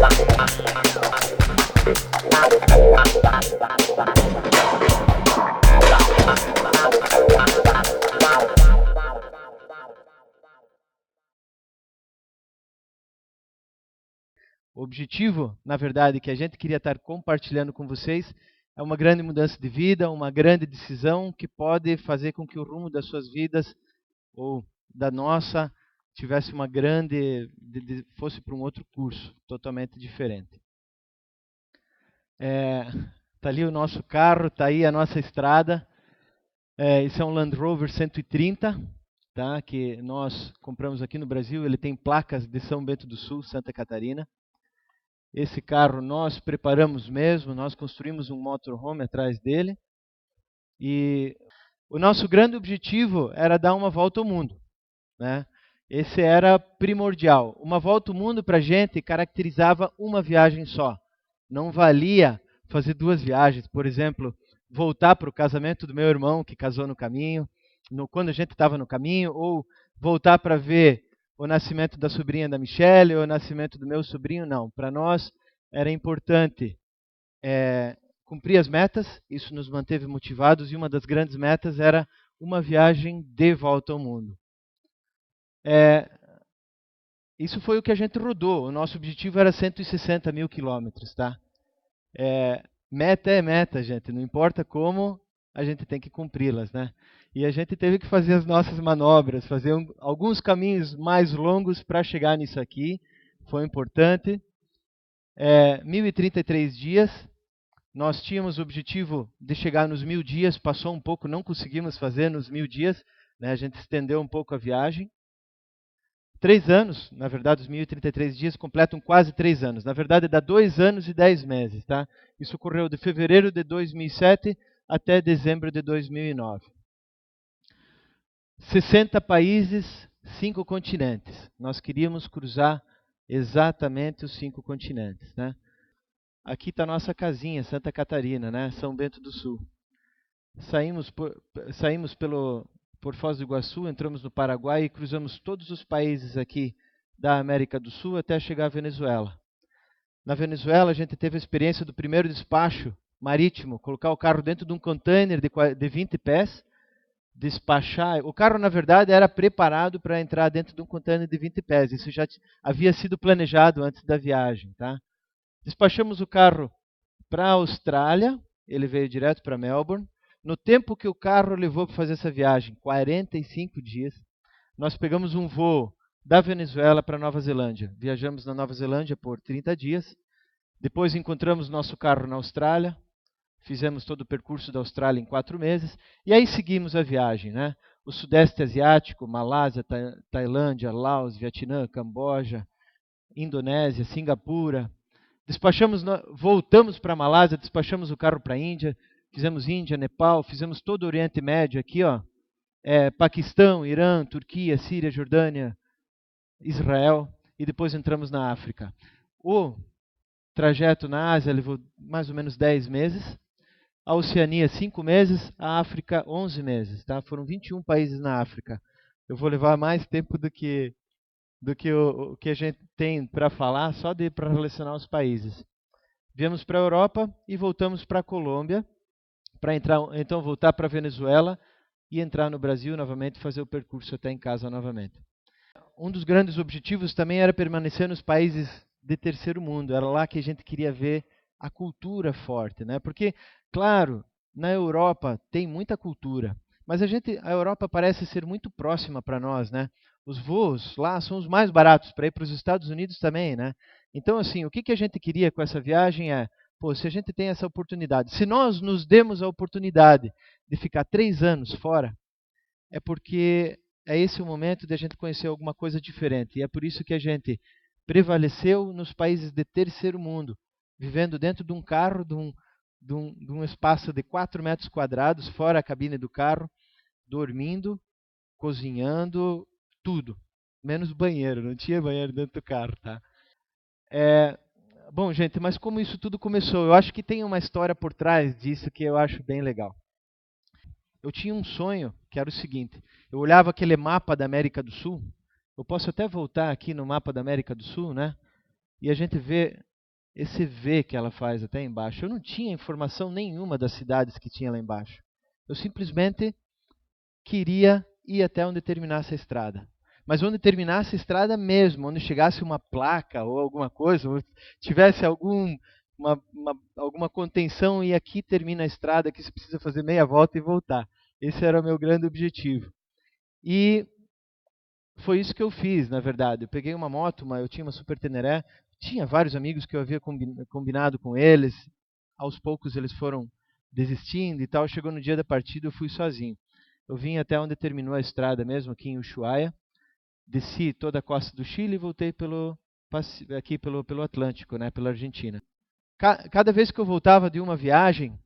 O objetivo, na verdade, que a gente queria estar compartilhando com vocês é uma grande mudança de vida, uma grande decisão que pode fazer com que o rumo das suas vidas ou da nossa tivesse uma grande, fosse para um outro curso totalmente diferente. Tá ali o nosso carro, tá aí a nossa estrada. Esse é um Land Rover 130, tá? Que nós compramos aqui no Brasil. Ele tem placas de São Bento do Sul, Santa Catarina. Esse carro nós preparamos mesmo, nós construímos um motorhome atrás dele. E o nosso grande objetivo era dar uma volta ao mundo, né? Esse era primordial. Uma volta ao mundo para a gente caracterizava uma viagem só. Não valia fazer duas viagens. Por exemplo, voltar para o casamento do meu irmão, que casou no caminho, quando a gente estava no caminho, ou voltar para ver o nascimento da sobrinha da Michelle, ou o nascimento do meu sobrinho. Não, para nós era importante cumprir as metas, isso nos manteve motivados, e uma das grandes metas era uma viagem de volta ao mundo. Isso foi o que a gente rodou. O nosso objetivo era 160 mil quilômetros, tá? Meta é meta, gente. Não importa como, a gente tem que cumpri-las, né? E a gente teve que fazer as nossas manobras, fazer alguns caminhos mais longos para chegar nisso aqui. Foi importante. 1.033 dias. Nós tínhamos o objetivo de chegar nos 1.000 dias. Passou um pouco, não conseguimos fazer nos 1.000 dias, né? A gente estendeu um pouco a viagem. 3 anos, na verdade, os 1.033 dias completam quase 3 anos. Na verdade, dá 2 anos e 10 meses, tá? Isso ocorreu de fevereiro de 2007 até dezembro de 2009. 60 países, 5 continentes. Nós queríamos cruzar exatamente os 5 continentes, né? Aqui está a nossa casinha, Santa Catarina, né? São Bento do Sul. Saímos por Foz do Iguaçu, entramos no Paraguai e cruzamos todos os países aqui da América do Sul até chegar à Venezuela. Na Venezuela, a gente teve a experiência do primeiro despacho marítimo, colocar o carro dentro de um container de 20 pés, despachar. O carro, na verdade, era preparado para entrar dentro de um container de 20 pés. Isso já havia sido planejado antes da viagem, tá? Despachamos o carro para a Austrália, ele veio direto para Melbourne. No tempo que o carro levou para fazer essa viagem, 45 dias, nós pegamos um voo da Venezuela para Nova Zelândia. Viajamos na Nova Zelândia por 30 dias. Depois encontramos nosso carro na Austrália. Fizemos todo o percurso da Austrália em 4 meses. E aí seguimos a viagem, né? O Sudeste Asiático, Malásia, Tailândia, Laos, Vietnã, Camboja, Indonésia, Singapura. Voltamos para a Malásia, despachamos o carro para a Índia. Fizemos Índia, Nepal, fizemos todo o Oriente Médio aqui, ó. Paquistão, Irã, Turquia, Síria, Jordânia, Israel, e depois entramos na África. O trajeto na Ásia levou mais ou menos 10 meses, a Oceania 5 meses, a África 11 meses. Tá? Foram 21 países na África. Eu vou levar mais tempo do que o que a gente tem para falar, só para relacionar os países. Viemos para a Europa e voltamos para a Colômbia, para então voltar para a Venezuela e entrar no Brasil novamente, fazer o percurso até em casa novamente. Um dos grandes objetivos também era permanecer nos países de terceiro mundo. Era lá que a gente queria ver a cultura forte, né? Porque, claro, na Europa tem muita cultura, mas a Europa parece ser muito próxima para nós, né? Os voos lá são os mais baratos para ir para os Estados Unidos também, né? Então, assim, o que a gente queria com essa viagem se a gente tem essa oportunidade, se nós nos demos a oportunidade de ficar 3 anos fora, é porque é esse o momento de a gente conhecer alguma coisa diferente. E é por isso que a gente prevaleceu nos países de terceiro mundo, vivendo dentro de um carro, de um espaço de 4 metros quadrados, fora a cabine do carro, dormindo, cozinhando, tudo. Menos banheiro, não tinha banheiro dentro do carro, tá? Bom, gente, mas como isso tudo começou? Eu acho que tem uma história por trás disso que eu acho bem legal. Eu tinha um sonho que era o seguinte: eu olhava aquele mapa da América do Sul. Eu posso até voltar aqui no mapa da América do Sul, né? E a gente vê esse V que ela faz até embaixo. Eu não tinha informação nenhuma das cidades que tinha lá embaixo. Eu simplesmente queria ir até onde terminasse a estrada. Mas onde terminasse a estrada mesmo, onde chegasse uma placa ou alguma coisa, ou tivesse alguma contenção e aqui termina a estrada, que você precisa fazer meia volta e voltar. Esse era o meu grande objetivo. E foi isso que eu fiz, na verdade. Eu peguei uma moto, eu tinha uma Super Teneré, tinha vários amigos que eu havia combinado com eles. Aos poucos eles foram desistindo e tal. Chegou no dia da partida, eu fui sozinho. Eu vim até onde terminou a estrada mesmo, aqui em Ushuaia. Desci toda a costa do Chile e voltei aqui pelo Atlântico, né, pela Argentina. Cada vez que eu voltava de uma viagem,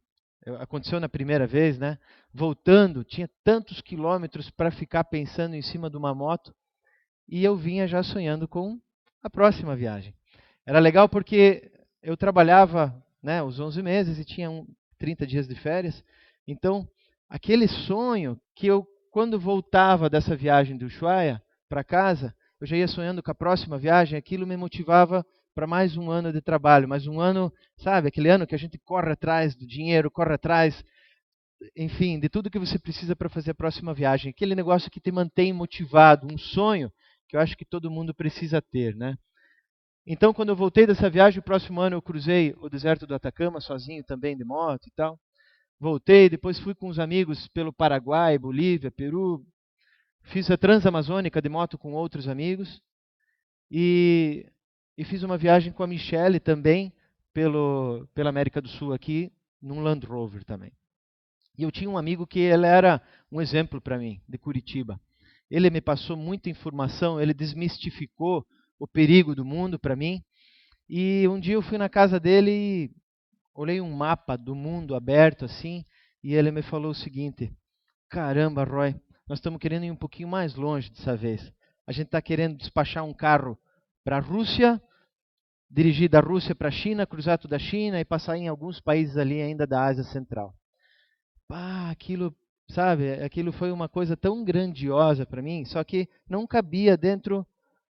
aconteceu na primeira vez, né? Voltando, tinha tantos quilômetros para ficar pensando em cima de uma moto e eu vinha já sonhando com a próxima viagem. Era legal porque eu trabalhava, né, os 11 meses e tinha 30 dias de férias. Então, aquele sonho que eu, quando voltava dessa viagem do Ushuaia para casa, eu já ia sonhando com a próxima viagem, aquilo me motivava para mais um ano de trabalho, mais um ano, sabe, aquele ano que a gente corre atrás do dinheiro, corre atrás, enfim, de tudo que você precisa para fazer a próxima viagem. Aquele negócio que te mantém motivado, um sonho que eu acho que todo mundo precisa ter, né? Então, quando eu voltei dessa viagem, o próximo ano eu cruzei o deserto do Atacama, sozinho também, de moto e tal. Voltei, depois fui com os amigos pelo Paraguai, Bolívia, Peru. Fiz a Transamazônica de moto com outros amigos. E fiz uma viagem com a Michelle também, pela América do Sul aqui, num Land Rover também. E eu tinha um amigo que ele era um exemplo para mim, de Curitiba. Ele me passou muita informação, ele desmistificou o perigo do mundo para mim. E um dia eu fui na casa dele e olhei um mapa do mundo aberto assim, e ele me falou o seguinte: caramba, Roy, nós estamos querendo ir um pouquinho mais longe dessa vez. A gente está querendo despachar um carro para a Rússia, dirigir da Rússia para a China, cruzar toda a China e passar em alguns países ali ainda da Ásia Central. Aquilo, sabe, aquilo foi uma coisa tão grandiosa para mim, só que não cabia dentro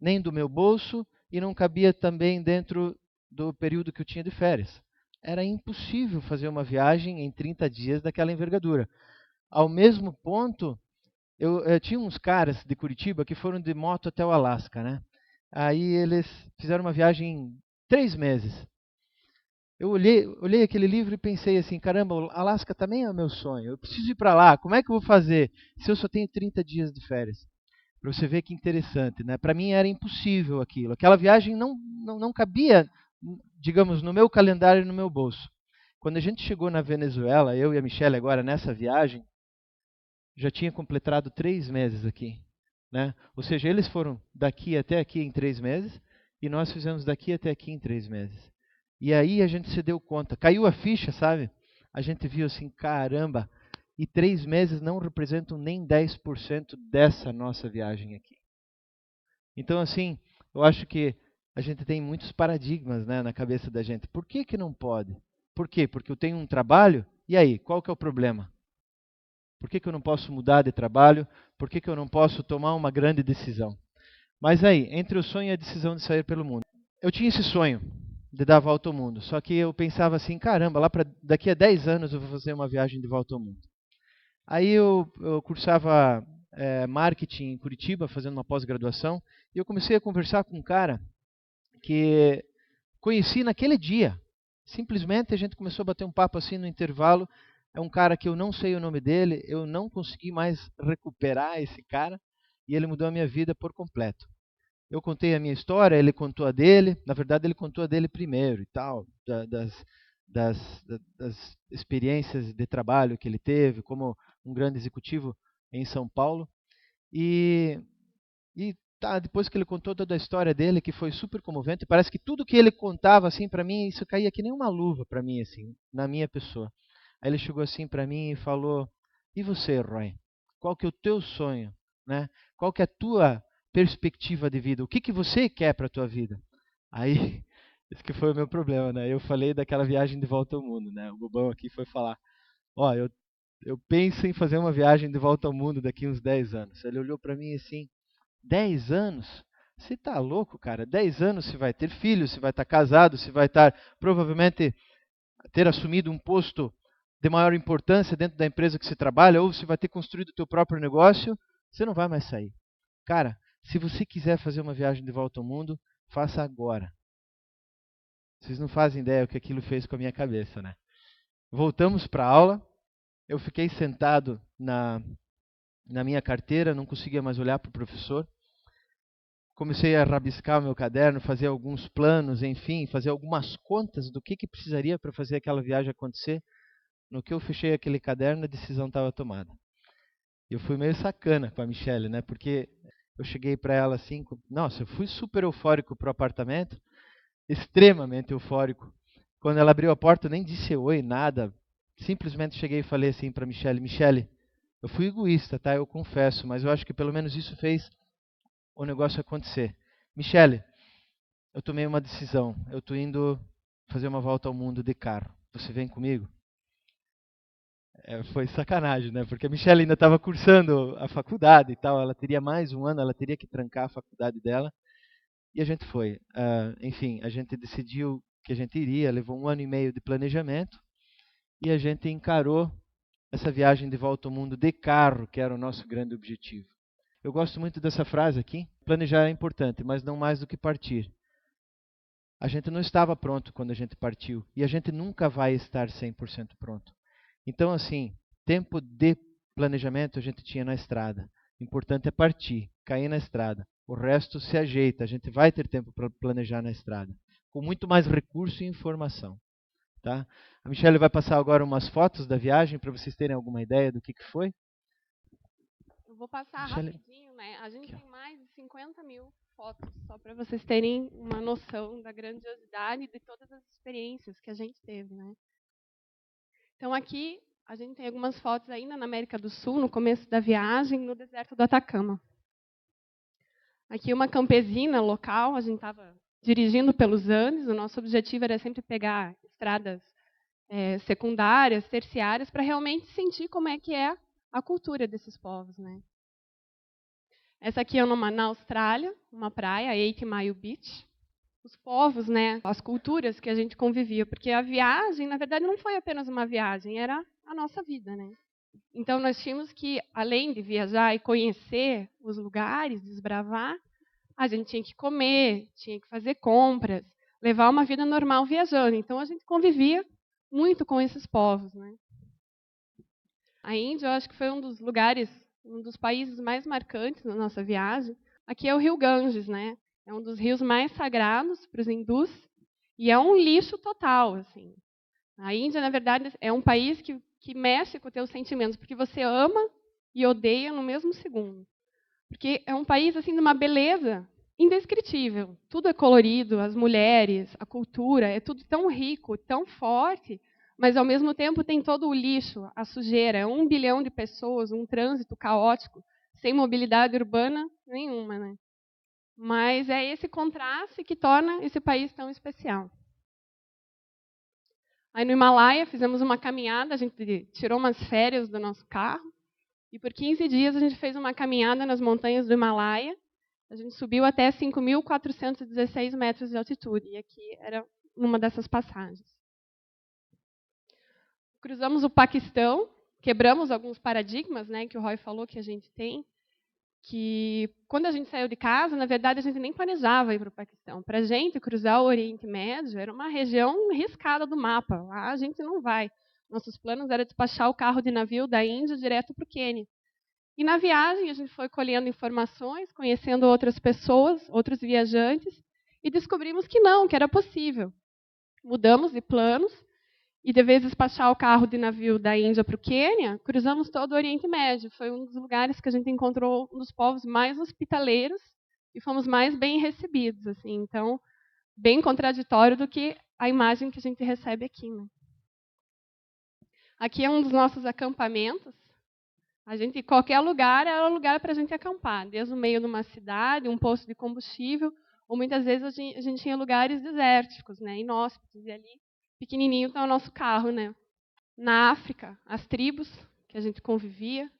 nem do meu bolso e não cabia também dentro do período que eu tinha de férias. Era impossível fazer uma viagem em 30 dias daquela envergadura. Ao mesmo ponto, eu tinha uns caras de Curitiba que foram de moto até o Alasca, né? Aí eles fizeram uma viagem em 3 meses. Eu olhei aquele livro e pensei assim, caramba, o Alasca também é o meu sonho. Eu preciso ir para lá. Como é que eu vou fazer se eu só tenho 30 dias de férias? Para você ver que interessante, né? Para mim era impossível aquilo. Aquela viagem não cabia, digamos, no meu calendário e no meu bolso. Quando a gente chegou na Venezuela, eu e a Michelle agora nessa viagem, já tinha completado 3 meses aqui, né? Ou seja, eles foram daqui até aqui em 3 meses e nós fizemos daqui até aqui em 3 meses. E aí a gente se deu conta, caiu a ficha, sabe? A gente viu assim, caramba, e 3 meses não representam nem 10% dessa nossa viagem aqui. Então, assim, eu acho que a gente tem muitos paradigmas, né, na cabeça da gente. Por que não pode? Por quê? Porque eu tenho um trabalho, e aí, qual que é o problema? Por que eu não posso mudar de trabalho? Por que eu não posso tomar uma grande decisão? Mas aí, entre o sonho e a decisão de sair pelo mundo. Eu tinha esse sonho de dar a volta ao mundo, só que eu pensava assim, caramba, daqui a 10 anos eu vou fazer uma viagem de volta ao mundo. Aí eu cursava marketing em Curitiba, fazendo uma pós-graduação, e eu comecei a conversar com um cara que conheci naquele dia. Simplesmente a gente começou a bater um papo assim no intervalo. É um cara que eu não sei o nome dele, eu não consegui mais recuperar esse cara, e ele mudou a minha vida por completo. Eu contei a minha história, ele contou a dele. Na verdade, ele contou a dele primeiro e tal, das experiências de trabalho que ele teve como um grande executivo em São Paulo. E depois que ele contou toda a história dele, que foi super comovente, parece que tudo que ele contava assim para mim, isso caía que nem uma luva para mim assim, na minha pessoa. Aí ele chegou assim para mim e falou: "E você, Roy? Qual que é o teu sonho, né? Qual que é a tua perspectiva de vida? O que que você quer para a tua vida?" Aí, esse que foi o meu problema, né? Eu falei daquela viagem de volta ao mundo, né? O bobão aqui foi falar: "Ó, eu penso em fazer uma viagem de volta ao mundo daqui uns 10 anos." Ele olhou para mim assim: 10 anos? Você está louco, cara? 10 anos você vai ter filhos, você vai estar casado, você vai estar provavelmente ter assumido um posto de maior importância dentro da empresa que você trabalha, ou você vai ter construído o teu próprio negócio, você não vai mais sair. Cara, se você quiser fazer uma viagem de volta ao mundo, faça agora. Vocês não fazem ideia o que aquilo fez com a minha cabeça, né? Voltamos para a aula, eu fiquei sentado na minha carteira, não conseguia mais olhar para o professor. Comecei a rabiscar o meu caderno, fazer alguns planos, enfim, fazer algumas contas do que precisaria para fazer aquela viagem acontecer. No que eu fechei aquele caderno, a decisão estava tomada. Eu fui meio sacana com a Michelle, né? Porque eu cheguei para ela assim, nossa, eu fui super eufórico pro apartamento, extremamente eufórico. Quando ela abriu a porta, eu nem disse oi, nada. Simplesmente cheguei e falei assim para Michelle, Michelle, eu fui egoísta, tá? Eu confesso, mas eu acho que pelo menos isso fez o negócio acontecer. Michelle, eu tomei uma decisão. Eu estou indo fazer uma volta ao mundo de carro. Você vem comigo? Foi sacanagem, né? Porque a Michelle ainda estava cursando a faculdade e tal. Ela teria mais um ano, ela teria que trancar a faculdade dela. E a gente foi. Enfim, a gente decidiu que a gente iria. Levou 1 ano e meio de planejamento. E a gente encarou essa viagem de volta ao mundo de carro, que era o nosso grande objetivo. Eu gosto muito dessa frase aqui. Planejar é importante, mas não mais do que partir. A gente não estava pronto quando a gente partiu. E a gente nunca vai estar 100% pronto. Então, assim, tempo de planejamento a gente tinha na estrada. O importante é partir, cair na estrada. O resto se ajeita. A gente vai ter tempo para planejar na estrada. Com muito mais recurso e informação. Tá? A Michelle vai passar agora umas fotos da viagem para vocês terem alguma ideia do que foi. Eu vou passar Michelle, rapidinho, né? A gente aqui, tem mais de 50 mil fotos, só para vocês terem uma noção da grandiosidade de todas as experiências que a gente teve, né? Então aqui a gente tem algumas fotos ainda na América do Sul, no começo da viagem, no deserto do Atacama. Aqui uma campesina local, a gente estava dirigindo pelos Andes, o nosso objetivo era sempre pegar estradas secundárias, terciárias, para realmente sentir como é que é a cultura desses povos, né? Essa aqui é na Austrália, uma praia, 8 Mile Beach. Os povos, né, as culturas que a gente convivia, porque a viagem, na verdade, não foi apenas uma viagem, era a nossa vida, né? Então nós tínhamos que, além de viajar e conhecer os lugares, desbravar, a gente tinha que comer, tinha que fazer compras, levar uma vida normal viajando. Então a gente convivia muito com esses povos, né? A Índia, eu acho que foi um dos lugares, um dos países mais marcantes na nossa viagem. Aqui é o Rio Ganges, né? É um dos rios mais sagrados para os hindus e é um lixo total, assim. A Índia, na verdade, é um país que mexe com os teus sentimentos, porque você ama e odeia no mesmo segundo. Porque é um país assim de uma beleza indescritível. Tudo é colorido, as mulheres, a cultura, é tudo tão rico, tão forte, mas ao mesmo tempo tem todo o lixo, a sujeira, é 1 bilhão de pessoas, um trânsito caótico, sem mobilidade urbana nenhuma, né? Mas é esse contraste que torna esse país tão especial. Aí no Himalaia fizemos uma caminhada, a gente tirou umas férias do nosso carro e por 15 dias a gente fez uma caminhada nas montanhas do Himalaia. A gente subiu até 5.416 metros de altitude, e aqui era uma dessas passagens. Cruzamos o Paquistão, quebramos alguns paradigmas, né, que o Roy falou que a gente tem, que quando a gente saiu de casa, na verdade, a gente nem planejava ir para o Paquistão. Para a gente, cruzar o Oriente Médio era uma região riscada do mapa. Lá a gente não vai. Nossos planos eram despachar o carro de navio da Índia direto para o Quênia. E na viagem a gente foi colhendo informações, conhecendo outras pessoas, outros viajantes, e descobrimos que não, que era possível. Mudamos de planos, e de vez despachar o carro de navio da Índia para o Quênia, cruzamos todo o Oriente Médio. Foi um dos lugares que a gente encontrou um dos povos mais hospitaleiros e fomos mais bem recebidos. Assim. Então, bem contraditório do que a imagem que a gente recebe aqui. Né? Aqui é um dos nossos acampamentos. A gente, qualquer lugar era lugar para a gente acampar, desde o meio de uma cidade, um posto de combustível, ou muitas vezes a gente tinha lugares desérticos, né, inóspitos, e ali, pequenininho, está o nosso carro. Né? Na África, as tribos que a gente convivia.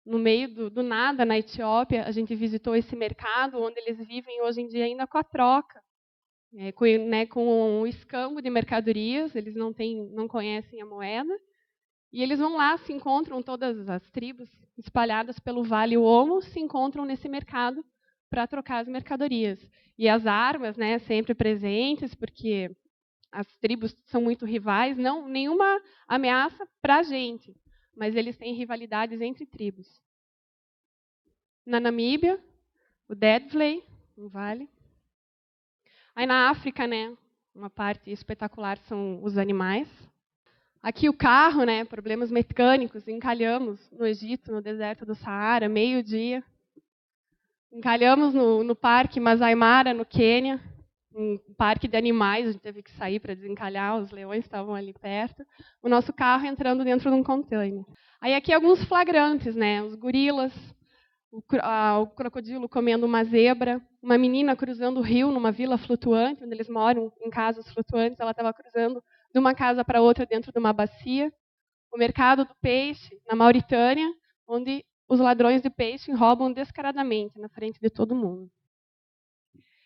no meio do nada, na Etiópia, a gente visitou esse mercado onde eles vivem hoje em dia ainda com a troca, com o escambo de mercadorias, eles não conhecem a moeda, e eles vão lá, se encontram, todas as tribos espalhadas pelo Vale Omo, se encontram nesse mercado para trocar as mercadorias. E as armas, né, sempre presentes, porque as tribos são muito rivais, não nenhuma ameaça para a gente, mas eles têm rivalidades entre tribos. Na Namíbia, o Dedvley, um vale. Aí na África, né, uma parte espetacular são os animais. Aqui o carro, né, problemas mecânicos, encalhamos no Egito, no deserto do Saara, meio-dia. Encalhamos no Parque Masai Mara, no Quênia, um parque de animais, a gente teve que sair para desencalhar, os leões estavam ali perto. O nosso carro entrando dentro de um container. Aí aqui alguns flagrantes, né, os gorilas, o crocodilo comendo uma zebra, uma menina cruzando o rio numa vila flutuante, onde eles moram em casas flutuantes, ela estava cruzando de uma casa para outra dentro de uma bacia. O mercado do peixe, na Mauritânia, onde os ladrões de peixe roubam descaradamente na frente de todo mundo.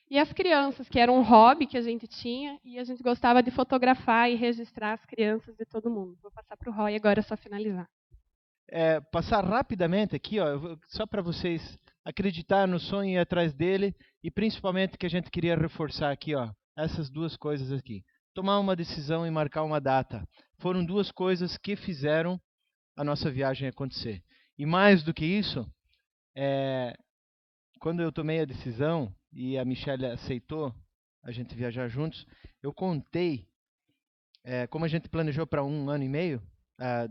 E as crianças, que era um hobby que a gente tinha, e a gente gostava de fotografar e registrar as crianças de todo mundo. Vou passar para o Roy agora, é só finalizar. Passar rapidamente aqui, ó, só para vocês acreditar no sonho e ir atrás dele, e principalmente que a gente queria reforçar aqui, ó, essas duas coisas aqui. Tomar uma decisão e marcar uma data. Foram duas coisas que fizeram a nossa viagem acontecer. E mais do que isso, quando eu tomei a decisão e a Michelle aceitou a gente viajar juntos, eu contei, como a gente planejou para 1 ano e meio,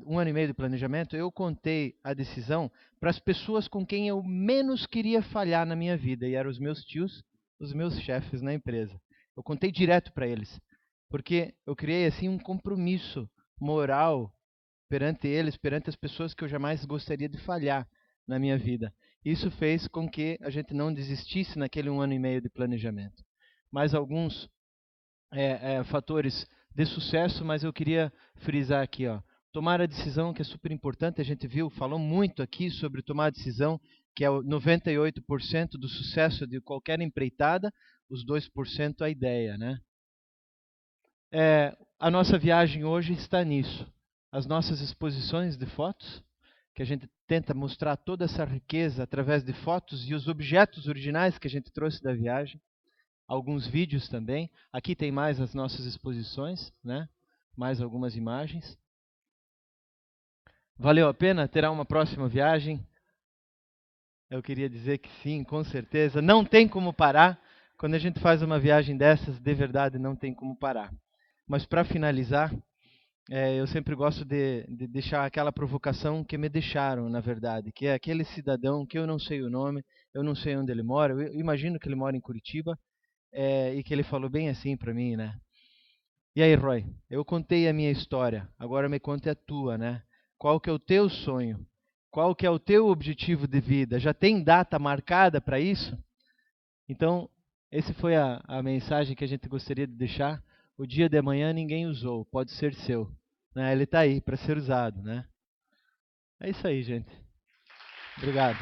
1 ano e meio de planejamento, eu contei a decisão para as pessoas com quem eu menos queria falhar na minha vida, e eram os meus tios, os meus chefes na empresa. Eu contei direto para eles, porque eu criei assim um compromisso moral perante eles, perante as pessoas que eu jamais gostaria de falhar na minha vida. Isso fez com que a gente não desistisse naquele 1 ano e meio de planejamento. Mais alguns fatores de sucesso, mas eu queria frisar aqui, ó, tomar a decisão, que é super importante. A gente falou muito aqui sobre tomar a decisão, que é o 98% do sucesso de qualquer empreitada, os 2% a ideia, né? A nossa viagem hoje está nisso. As nossas exposições de fotos, que a gente tenta mostrar toda essa riqueza através de fotos e os objetos originais que a gente trouxe da viagem. Alguns vídeos também. Aqui tem mais as nossas exposições, né? Mais algumas imagens. Valeu a pena? Terá uma próxima viagem? Eu queria dizer que sim, com certeza. Não tem como parar. Quando a gente faz uma viagem dessas, de verdade, não tem como parar. Mas para finalizar, eu sempre gosto de deixar aquela provocação que me deixaram, na verdade, que é aquele cidadão que eu não sei o nome, eu não sei onde ele mora, eu imagino que ele mora em Curitiba, e que ele falou bem assim para mim, né? E aí, Roy, eu contei a minha história, agora me conte a tua, né? Qual que é o teu sonho? Qual que é o teu objetivo de vida? Já tem data marcada para isso? Então, essa foi a mensagem que a gente gostaria de deixar. O dia de amanhã ninguém usou, pode ser seu. Né? Ele está aí para ser usado, né? É isso aí, gente. Obrigado.